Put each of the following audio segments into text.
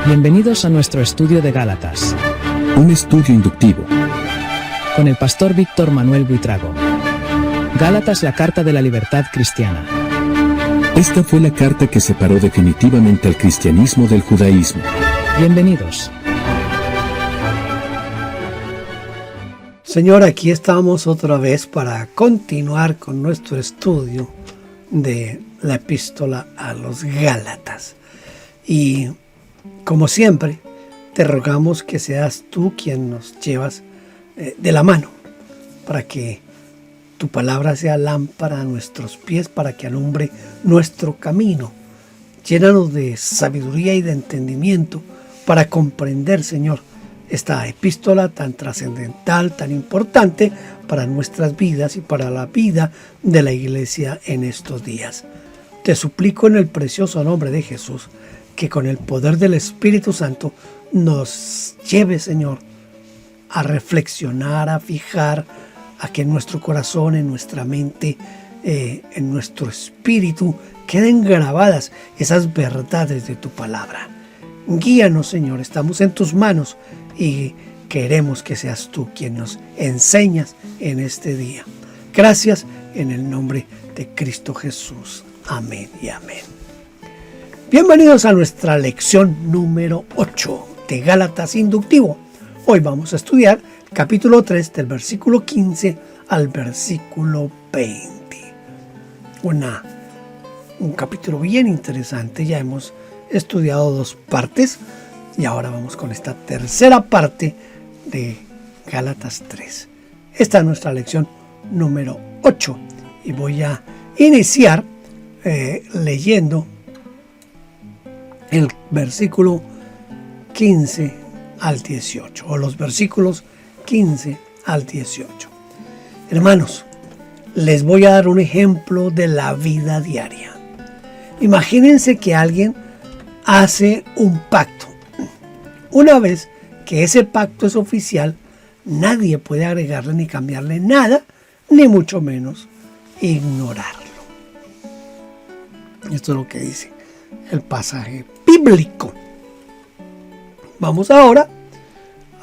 Bienvenidos a nuestro estudio de Gálatas, un estudio inductivo, con el pastor Víctor Manuel Buitrago. Gálatas, la carta de la libertad cristiana. Esta fue la carta que separó definitivamente al cristianismo del judaísmo. Bienvenidos. Señor, aquí estamos otra vez para continuar con nuestro estudio de la epístola a los Gálatas. Y como siempre, te rogamos que seas tú quien nos llevas de la mano para que tu palabra sea lámpara a nuestros pies, para que alumbre nuestro camino. Llénanos de sabiduría y de entendimiento para comprender, Señor, esta epístola tan trascendental, tan importante para nuestras vidas y para la vida de la iglesia en estos días. Te suplico en el precioso nombre de Jesús que con el poder del Espíritu Santo nos lleve, Señor, a reflexionar, a fijar, a que en nuestro corazón, en nuestra mente, en nuestro espíritu queden grabadas esas verdades de tu palabra. Guíanos, Señor, estamos en tus manos y queremos que seas tú quien nos enseñas en este día. Gracias en el nombre de Cristo Jesús. Amén y amén. Bienvenidos a nuestra lección número 8 de Gálatas Inductivo. Hoy vamos a estudiar capítulo 3 del versículo 15 al versículo 20. Un capítulo bien interesante. Ya hemos estudiado 2 partes y ahora vamos con esta tercera parte de Gálatas 3. Esta es nuestra lección número 8 y voy a iniciar leyendo el versículo 15 al 18, o los versículos 15 al 18. Hermanos, les voy a dar un ejemplo de la vida diaria. Imagínense que alguien hace un pacto. Una vez que ese pacto es oficial, nadie puede agregarle ni cambiarle nada, ni mucho menos ignorarlo. Esto es lo que dice el pasaje bíblico. Vamos ahora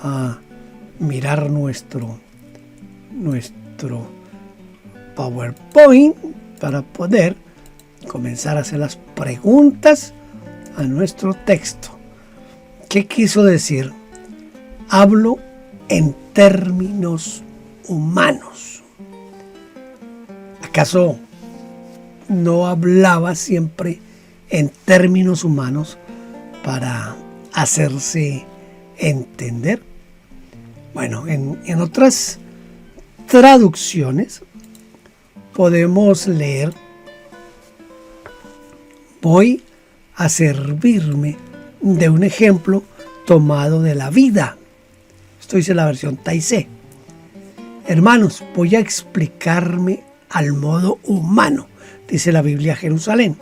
a mirar nuestro PowerPoint para poder comenzar a hacer las preguntas a nuestro texto. ¿Qué quiso decir? Hablo en términos humanos. ¿Acaso no hablaba siempre en términos humanos para hacerse entender? Bueno, en otras traducciones podemos leer: voy a servirme de un ejemplo tomado de la vida. Esto dice la versión Taizé. Hermanos, voy a explicarme al modo humano, dice la Biblia Jerusalén.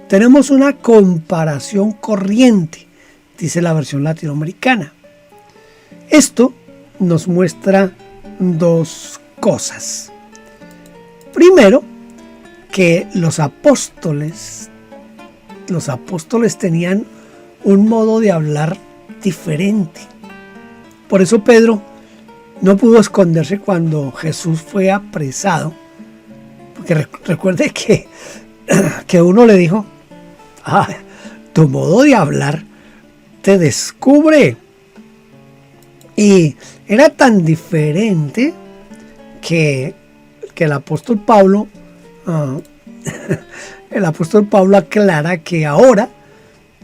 Tenemos una comparación corriente, dice la versión latinoamericana. Esto nos muestra 2 cosas. Primero, que los apóstoles tenían un modo de hablar diferente. Por eso Pedro no pudo esconderse cuando Jesús fue apresado, porque recuerde que uno le dijo: tu modo de hablar te descubre. Y era tan diferente que el apóstol Pablo aclara que ahora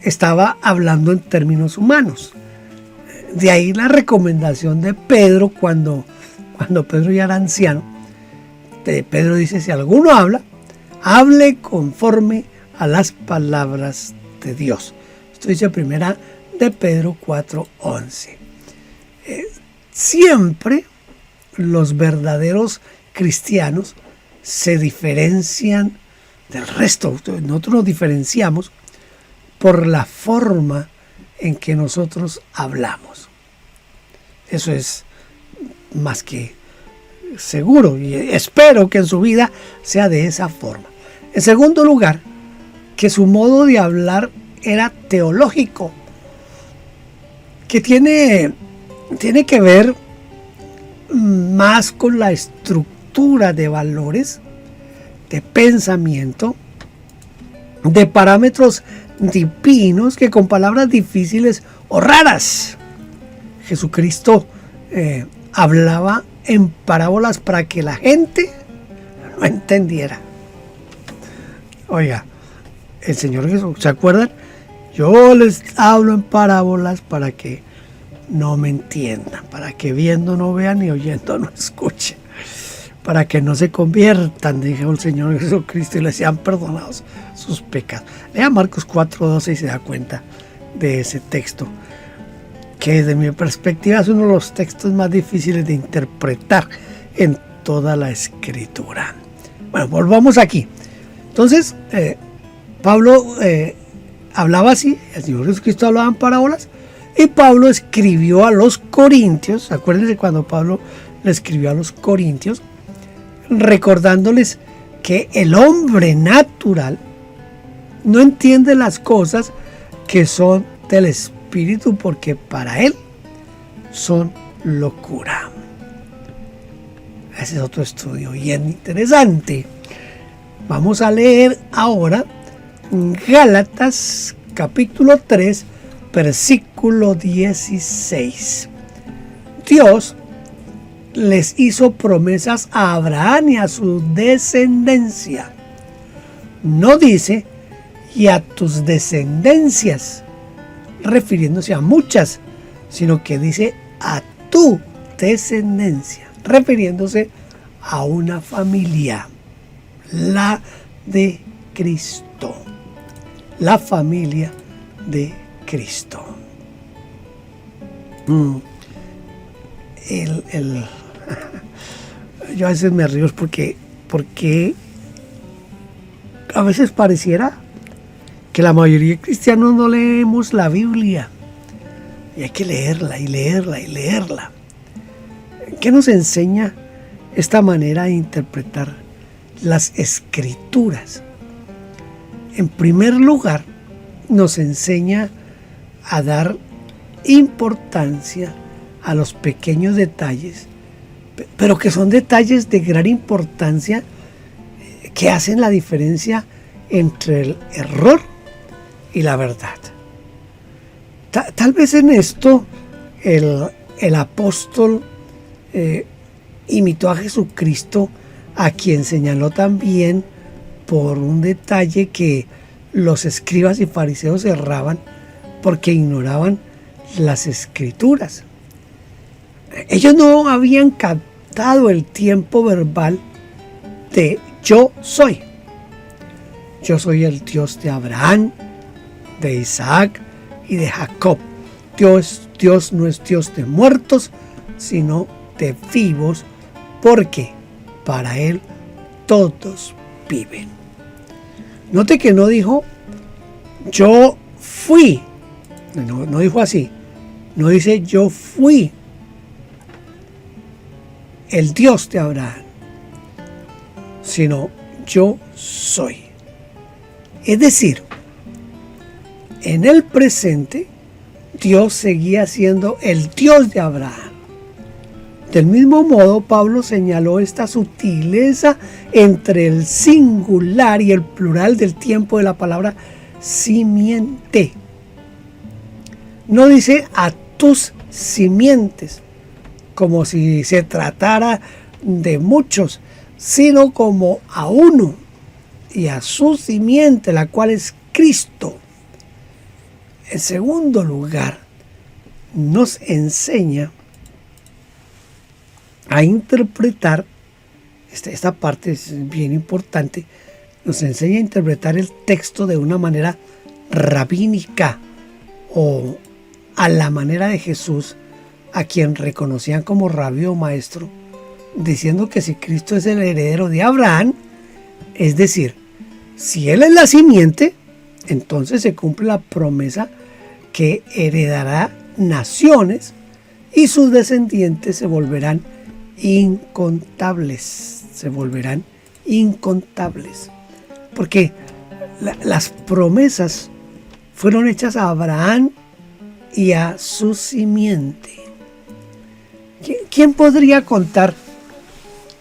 estaba hablando en términos humanos. De ahí la recomendación de Pedro cuando Pedro ya era anciano. Pedro dice: si alguno habla, hable conforme a las palabras de Dios. Esto dice primera de Pedro 4:11. Siempre los verdaderos cristianos se diferencian del resto. Nosotros nos diferenciamos por la forma en que nosotros hablamos. Eso es más que seguro y espero que en su vida sea de esa forma. En segundo lugar, que su modo de hablar era teológico. que tiene que ver más con la estructura de valores, de pensamiento, de parámetros divinos que con palabras difíciles o raras. Jesucristo hablaba en parábolas para que la gente no entendiera. Oiga, el Señor Jesús, ¿se acuerdan? Yo les hablo en parábolas para que no me entiendan, para que viendo no vean y oyendo no escuchen, para que no se conviertan, dijo el Señor Jesucristo, y les sean perdonados sus pecados. Lea Marcos 4:12 y se da cuenta de ese texto, que desde mi perspectiva es uno de los textos más difíciles de interpretar en toda la Escritura. Bueno, volvamos aquí. Entonces, Pablo hablaba así, el Señor Jesucristo hablaba en parábolas, y Pablo escribió a los corintios. Acuérdense cuando Pablo le escribió a los corintios, recordándoles que el hombre natural no entiende las cosas que son del Espíritu, porque para él son locura. Ese es otro estudio bien interesante. Vamos a leer ahora Gálatas capítulo 3, versículo 16. Dios les hizo promesas a Abraham y a su descendencia. No dice y a tus descendencias, refiriéndose a muchas, sino que dice a tu descendencia, refiriéndose a una familia, la de Cristo, la familia de Cristo. Yo a veces me río porque a veces pareciera que la mayoría de cristianos no leemos la Biblia, y hay que leerla y leerla y leerla. ¿Qué nos enseña esta manera de interpretar las Escrituras? En primer lugar, nos enseña a dar importancia a los pequeños detalles, pero que son detalles de gran importancia, que hacen la diferencia entre el error y la verdad. Tal vez en esto el apóstol imitó a Jesucristo, a quien señaló también por un detalle que los escribas y fariseos erraban porque ignoraban las Escrituras. Ellos no habían captado el tiempo verbal de yo soy. Yo soy el Dios de Abraham, de Isaac y de Jacob. Dios no es Dios de muertos, sino de vivos, porque para Él todos viven. Note que no dijo yo fui, no dijo así, no dice yo fui el Dios de Abraham, sino yo soy. Es decir, en el presente Dios seguía siendo el Dios de Abraham. Del mismo modo, Pablo señaló esta sutileza entre el singular y el plural del tiempo de la palabra simiente. No dice a tus simientes, como si se tratara de muchos, sino como a uno y a su simiente, la cual es Cristo. En segundo lugar, nos enseña a interpretar, esta parte es bien importante, nos enseña a interpretar el texto de una manera rabínica, o a la manera de Jesús, a quien reconocían como rabí o maestro, diciendo que si Cristo es el heredero de Abraham, es decir, si Él es la simiente, entonces se cumple la promesa que heredará naciones y sus descendientes se volverán incontables. Porque las promesas fueron hechas a Abraham y a su simiente. ¿Quién podría contar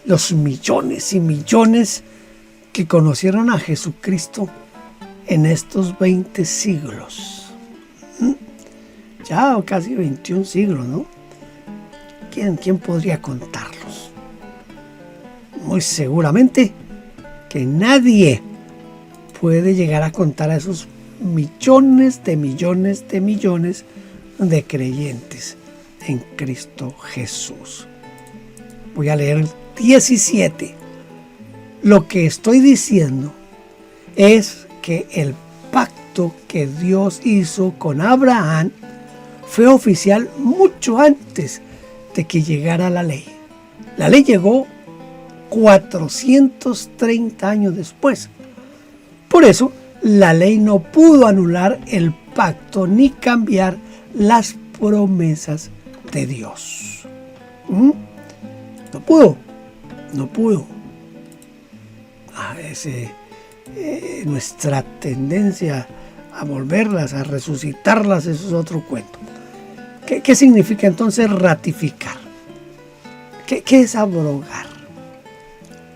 los millones y millones que conocieron a Jesucristo en estos 20 siglos? Ya casi 21 siglos, ¿no? ¿Quién podría contarlos? Muy seguramente que nadie puede llegar a contar a esos millones de millones de millones de creyentes en Cristo Jesús. Voy a leer el 17. Lo que estoy diciendo es que el pacto que Dios hizo con Abraham fue oficial mucho antes de que llegara la ley. La ley llegó 430 años después. Por eso, la ley no pudo anular el pacto ni cambiar las promesas de Dios. No pudo. Nuestra tendencia a volverlas, a resucitarlas, eso es otro cuento. ¿Qué significa entonces ratificar? ¿Qué es abrogar?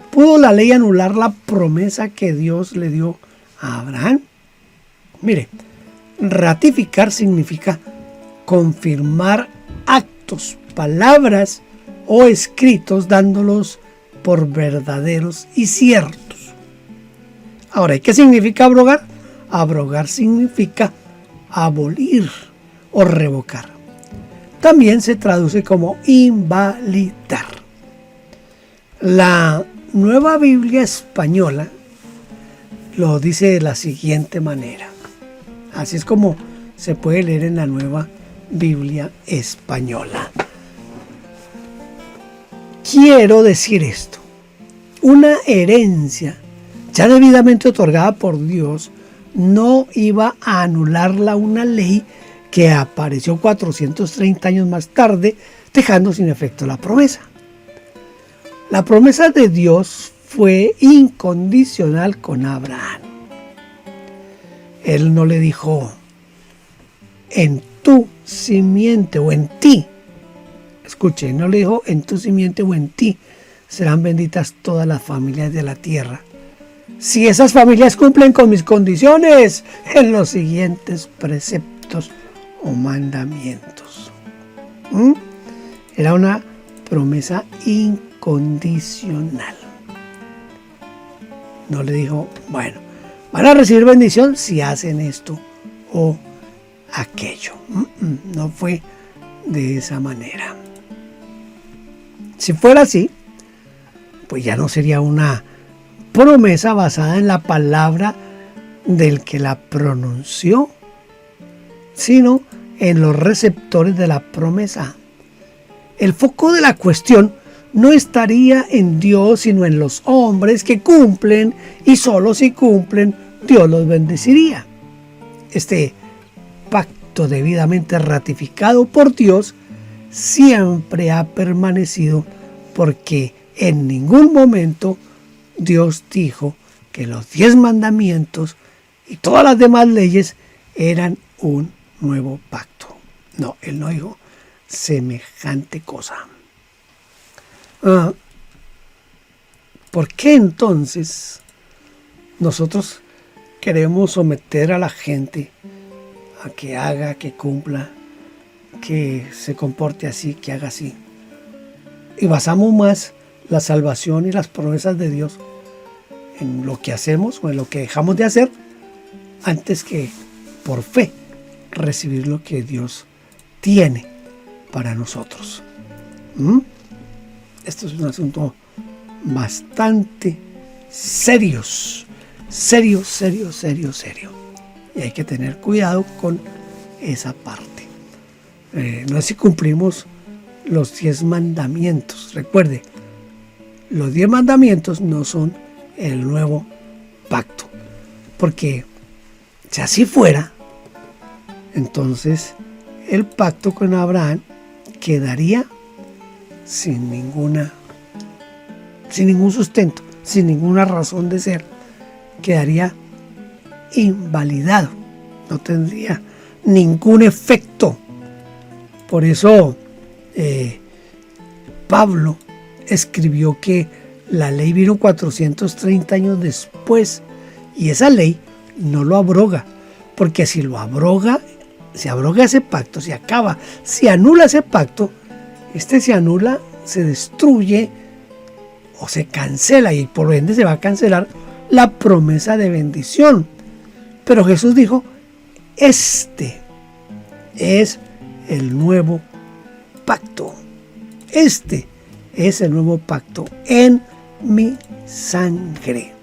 ¿Pudo la ley anular la promesa que Dios le dio a Abraham? Mire, ratificar significa confirmar actos, palabras o escritos dándolos por verdaderos y ciertos. Ahora, ¿y qué significa abrogar? Abrogar significa abolir o revocar. También se traduce como invalidar. La Nueva Biblia Española lo dice de la siguiente manera. Así es como se puede leer en la Nueva Biblia Española. Quiero decir esto. Una herencia ya debidamente otorgada por Dios no iba a anularla una ley que apareció 430 años más tarde, dejando sin efecto la promesa. La promesa de Dios fue incondicional con Abraham. Él no le dijo, en tu simiente o en ti. Escuche, no le dijo, en tu simiente o en ti serán benditas todas las familias de la tierra. Si esas familias cumplen con mis condiciones en los siguientes preceptos o mandamientos. Era una promesa incondicional. No le dijo, bueno, van a recibir bendición si hacen esto o aquello. No fue de esa manera. Si fuera así, pues ya no sería una promesa basada en la palabra del que la pronunció, sino en los receptores de la promesa. El foco de la cuestión no estaría en Dios, sino en los hombres que cumplen, y solo si cumplen, Dios los bendeciría. Este pacto debidamente ratificado por Dios siempre ha permanecido, porque en ningún momento Dios dijo que los 10 mandamientos y todas las demás leyes eran un nuevo pacto. No, Él no dijo semejante cosa. ¿Por qué entonces nosotros queremos someter a la gente a que haga, que cumpla, que se comporte así, que haga así? Y basamos más la salvación y las promesas de Dios en lo que hacemos o en lo que dejamos de hacer, antes que por fe recibir lo que Dios tiene para nosotros. Esto es un asunto bastante serio. Y hay que tener cuidado con esa parte. No es si cumplimos los 10 mandamientos. Recuerde, los 10 mandamientos no son el nuevo pacto. Porque si así fuera, entonces el pacto con Abraham quedaría sin ningún sustento, sin ninguna razón de ser. Quedaría invalidado. No tendría ningún efecto Por eso Pablo escribió que la ley vino 430 años después y esa ley no lo abroga, porque si lo abroga, se abroga ese pacto, se acaba, se anula ese pacto, se anula, se destruye o se cancela y por ende se va a cancelar la promesa de bendición. Pero Jesús dijo, este es el nuevo pacto. Este es el nuevo pacto en mi sangre.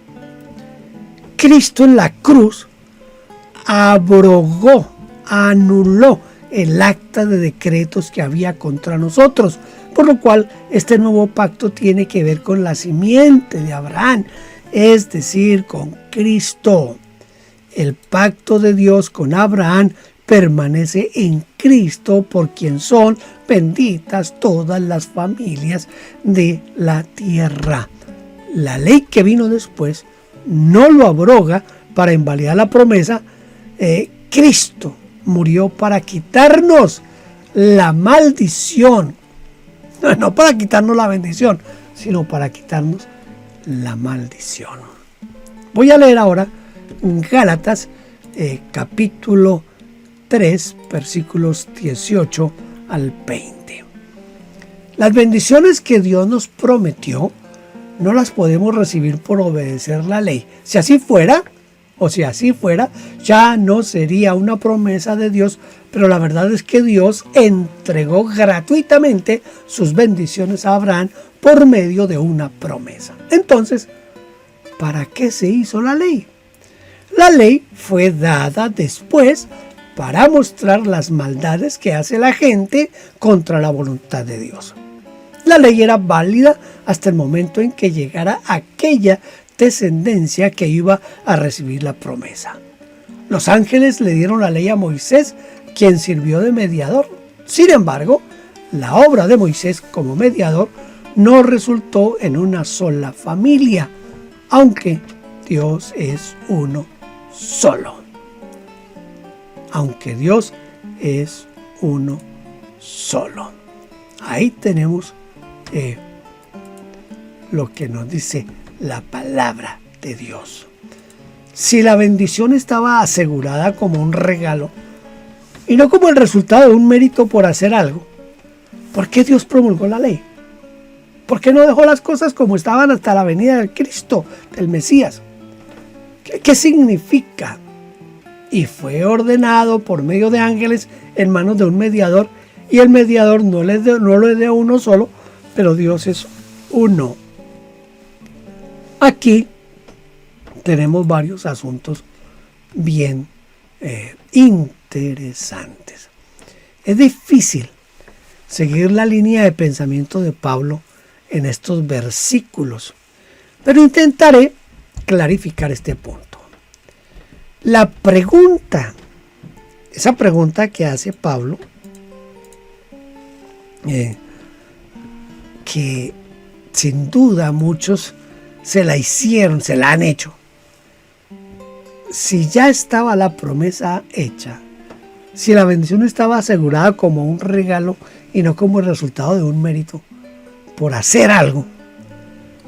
Cristo en la cruz abrogó, anuló el acta de decretos que había contra nosotros, por lo cual este nuevo pacto tiene que ver con la simiente de Abraham, es decir, con Cristo. El pacto de Dios con Abraham permanece en Cristo, por quien son benditas todas las familias de la tierra. La ley que vino después no lo abroga para invalidar la promesa. Cristo murió para quitarnos la maldición, no para quitarnos la bendición, sino para quitarnos la maldición. Voy a leer ahora Gálatas capítulo 3, versículos 18 al 20. Las bendiciones que Dios nos prometió no las podemos recibir por obedecer la ley. Si así fuera, ya no sería una promesa de Dios, pero la verdad es que Dios entregó gratuitamente sus bendiciones a Abraham por medio de una promesa. Entonces, ¿para qué se hizo la ley? La ley fue dada después para mostrar las maldades que hace la gente contra la voluntad de Dios. La ley era válida hasta el momento en que llegara aquella descendencia que iba a recibir la promesa. Los ángeles le dieron la ley a Moisés, quien sirvió de mediador. Sin embargo, la obra de Moisés como mediador no resultó en una sola familia, aunque Dios es uno solo. Aunque Dios es uno solo. Ahí tenemos lo que nos dice la palabra de Dios. Si la bendición estaba asegurada como un regalo y no como el resultado de un mérito por hacer algo, ¿por qué Dios promulgó la ley? ¿Por qué no dejó las cosas como estaban hasta la venida del Cristo, del Mesías? ¿Qué significa? Y fue ordenado por medio de ángeles en manos de un mediador, y el mediador no lo dio uno solo, pero Dios es uno. Aquí tenemos varios asuntos bien interesantes. Es difícil seguir la línea de pensamiento de Pablo en estos versículos, pero intentaré clarificar este punto. La pregunta, esa pregunta que hace Pablo, que sin duda muchos se la han hecho. Si ya estaba la promesa hecha, si la bendición estaba asegurada como un regalo y no como el resultado de un mérito por hacer algo,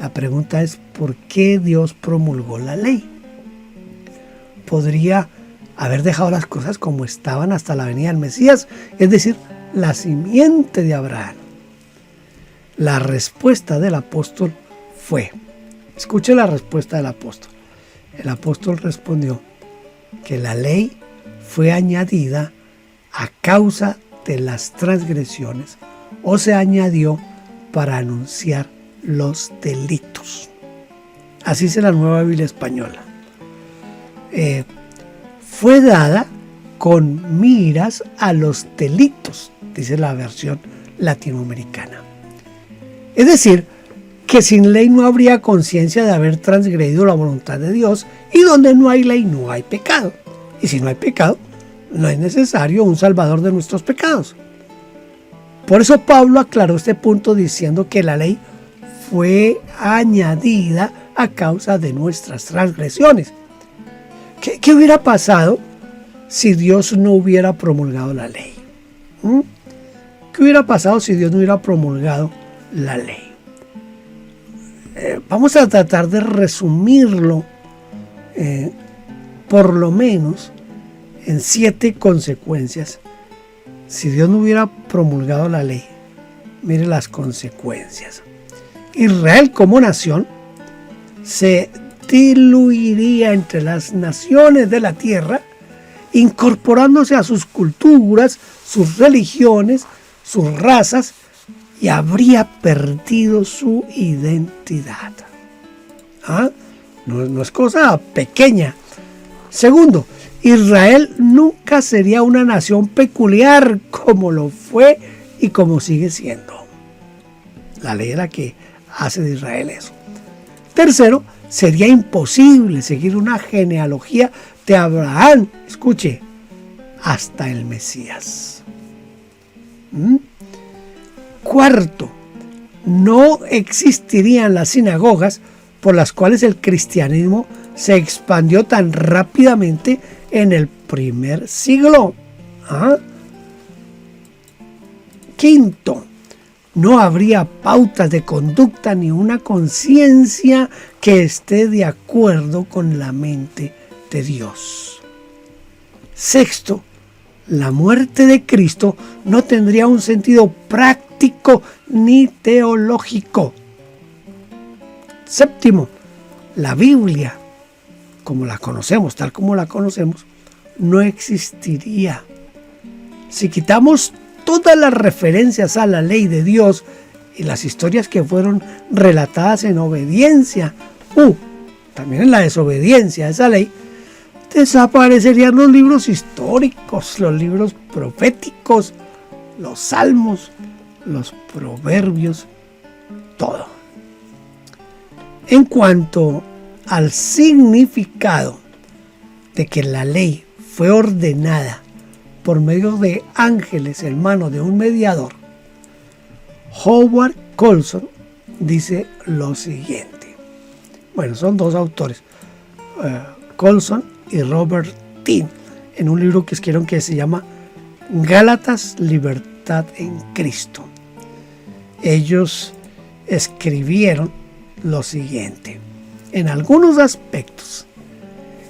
la pregunta es ¿por qué Dios promulgó la ley? Podría haber dejado las cosas como estaban hasta la venida del Mesías, es decir, la simiente de Abraham. La respuesta del apóstol fue, escuche la respuesta del apóstol. El apóstol respondió que la ley fue añadida a causa de las transgresiones, o se añadió para anunciar los delitos. Así dice la Nueva Biblia Española. Fue dada con miras a los delitos, dice la versión latinoamericana. Es decir, que sin ley no habría conciencia de haber transgredido la voluntad de Dios, y donde no hay ley no hay pecado. Y si no hay pecado, no es necesario un salvador de nuestros pecados. Por eso Pablo aclaró este punto diciendo que la ley fue añadida a causa de nuestras transgresiones. ¿Qué hubiera pasado si Dios no hubiera promulgado la ley? ¿Qué hubiera pasado si Dios no hubiera promulgado la ley? Vamos a tratar de resumirlo por lo menos en 7 consecuencias. Si Dios no hubiera promulgado la ley, mire las consecuencias. Israel como nación se diluiría entre las naciones de la tierra, incorporándose a sus culturas, sus religiones, sus razas, y habría perdido su identidad. No es cosa pequeña. Segundo, Israel nunca sería una nación peculiar como lo fue y como sigue siendo. La ley es la que hace de Israel eso. Tercero, sería imposible seguir una genealogía de Abraham, escuche, hasta el Mesías. Cuarto, no existirían las sinagogas por las cuales el cristianismo se expandió tan rápidamente en el primer siglo. Quinto, no habría pautas de conducta ni una conciencia que esté de acuerdo con la mente de Dios. Sexto, la muerte de Cristo no tendría un sentido práctico ni teológico. Séptimo, la Biblia, como la conocemos, tal como la conocemos, no existiría. Si quitamos todas las referencias a la ley de Dios y las historias que fueron relatadas en obediencia, también en la desobediencia a esa ley, desaparecerían los libros históricos, los libros proféticos, los salmos, los proverbios, todo. En cuanto al significado de que la ley fue ordenada por medio de ángeles en manos de un mediador, Howard Colson dice lo siguiente. Bueno, son 2 autores, Colson y Robert Dean, en un libro que escribieron que se llama Gálatas, Libertad en Cristo. Ellos escribieron lo siguiente: en algunos aspectos,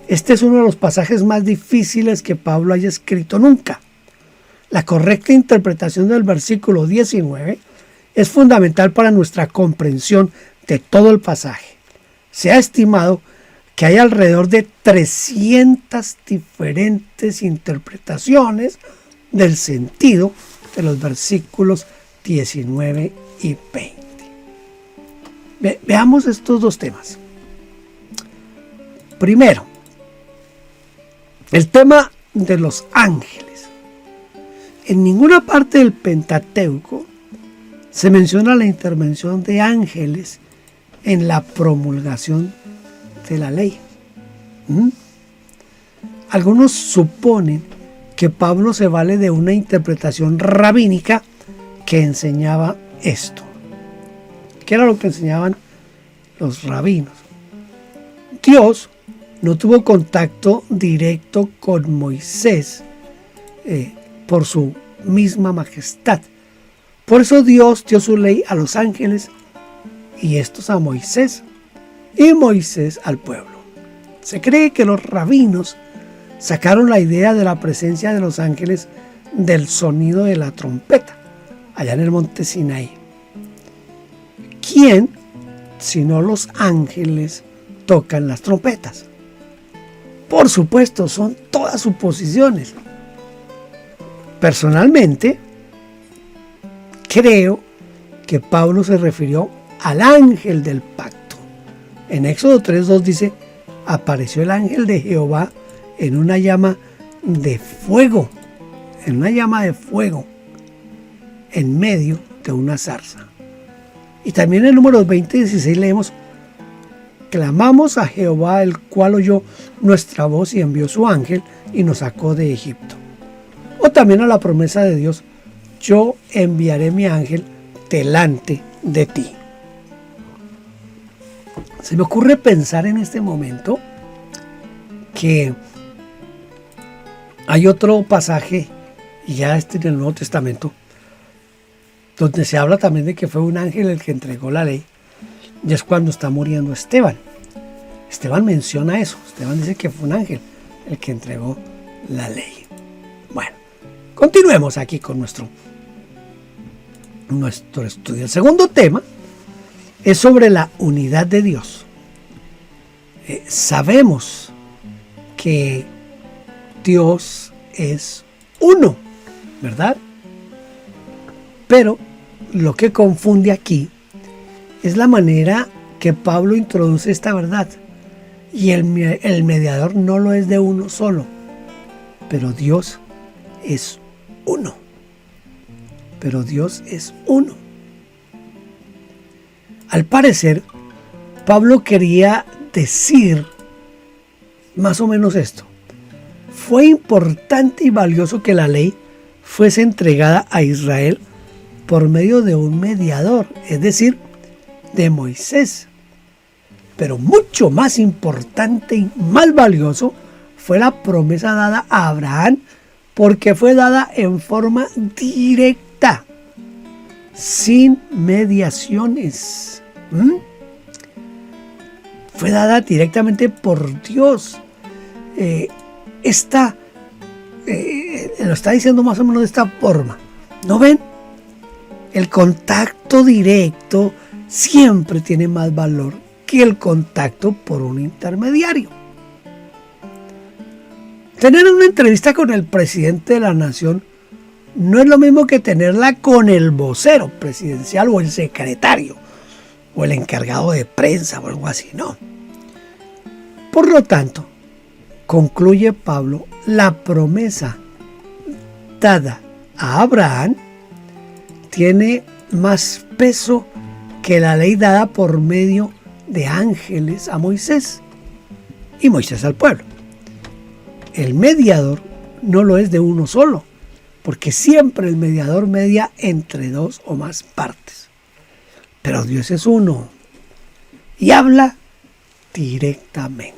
este es uno de los pasajes más difíciles que Pablo haya escrito nunca. La correcta interpretación del versículo 19 es fundamental para nuestra comprensión de todo el pasaje. Se ha estimado que hay alrededor de 300 diferentes interpretaciones del sentido de los versículos 19 y 20. Veamos estos 2 temas. Primero, el tema de los ángeles. En ninguna parte del Pentateuco se menciona la intervención de ángeles en la promulgación de la ley. Algunos suponen que Pablo se vale de una interpretación rabínica que enseñaba esto. ¿Qué era lo que enseñaban los rabinos? Dios no tuvo contacto directo con Moisés por su misma majestad. Por eso Dios dio su ley a los ángeles y estos a Moisés, y Moisés al pueblo. Se cree que los rabinos sacaron la idea de la presencia de los ángeles del sonido de la trompeta, allá en el monte Sinaí. ¿Quién, sino los ángeles, tocan las trompetas? Por supuesto, son todas suposiciones. Personalmente, creo que Pablo se refirió al ángel del pacto. En Éxodo 3:2 dice: apareció el ángel de Jehová en una llama de fuego, en medio de una zarza. Y también en Números 20:16 leemos: clamamos a Jehová, el cual oyó nuestra voz y envió su ángel y nos sacó de Egipto. O también a la promesa de Dios: yo enviaré mi ángel delante de ti. Se me ocurre pensar en este momento que hay otro pasaje, y ya en el Nuevo Testamento, donde se habla también de que fue un ángel el que entregó la ley, y es cuando está muriendo Esteban. Esteban menciona eso. Esteban dice que fue un ángel el que entregó la ley. Bueno, continuemos aquí con nuestro estudio. El segundo tema es sobre la unidad de Dios. Sabemos que Dios es uno, ¿verdad? Pero lo que confunde aquí es la manera que Pablo introduce esta verdad. Y el mediador no lo es de uno solo, pero Dios es uno. Pero Dios es uno. Al parecer, Pablo quería decir más o menos esto. Fue importante y valioso que la ley fuese entregada a Israel por medio de un mediador, es decir, de Moisés. Pero mucho más importante y más valioso fue la promesa dada a Abraham, porque fue dada en forma directa, sin mediaciones. Fue dada directamente por Dios. Lo está diciendo más o menos de esta forma. ¿No ven? El contacto directo siempre tiene más valor que el contacto por un intermediario. Tener una entrevista con el presidente de la nación no es lo mismo que tenerla con el vocero presidencial o el secretario o el encargado de prensa o algo así, no. Por lo tanto, concluye Pablo, la promesa dada a Abraham tiene más peso que la ley dada por medio de ángeles a Moisés y Moisés al pueblo. El mediador no lo es de uno solo, porque siempre el mediador media entre dos o más partes. Pero Dios es uno y habla directamente.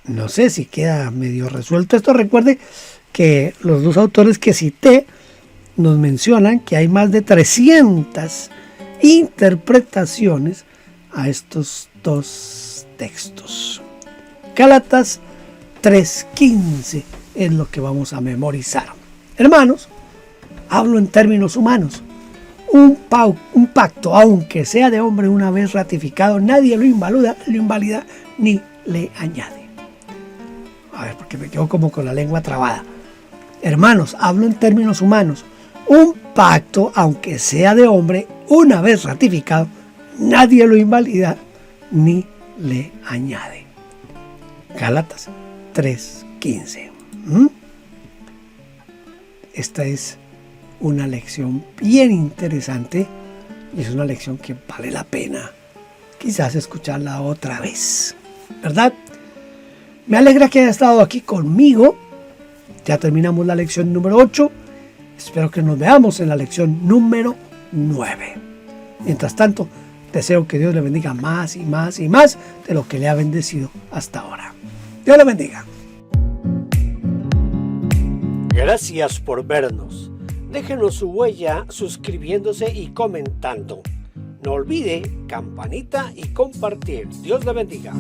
No sé si queda medio resuelto esto. Recuerde que los dos autores que cité nos mencionan que hay más de 300 interpretaciones a estos dos textos. Gálatas 3:15 es lo que vamos a memorizar. Hermanos, hablo en términos humanos. Un pacto, aunque sea de hombre una vez ratificado, nadie lo invalida ni le añade. A ver, porque me quedo como con la lengua trabada. Hermanos, hablo en términos humanos. Un pacto, aunque sea de hombre, una vez ratificado, nadie lo invalida ni le añade. Gálatas 3:15. Esta es una lección bien interesante y es una lección que vale la pena quizás escucharla otra vez, ¿verdad? Me alegra que haya estado aquí conmigo. Ya terminamos la lección número 8. Espero que nos veamos en la lección número 9. Mientras tanto, deseo que Dios le bendiga más y más y más de lo que le ha bendecido hasta ahora. Dios le bendiga. Gracias por vernos. Déjenos su huella suscribiéndose y comentando. No olvide campanita y compartir. Dios le bendiga.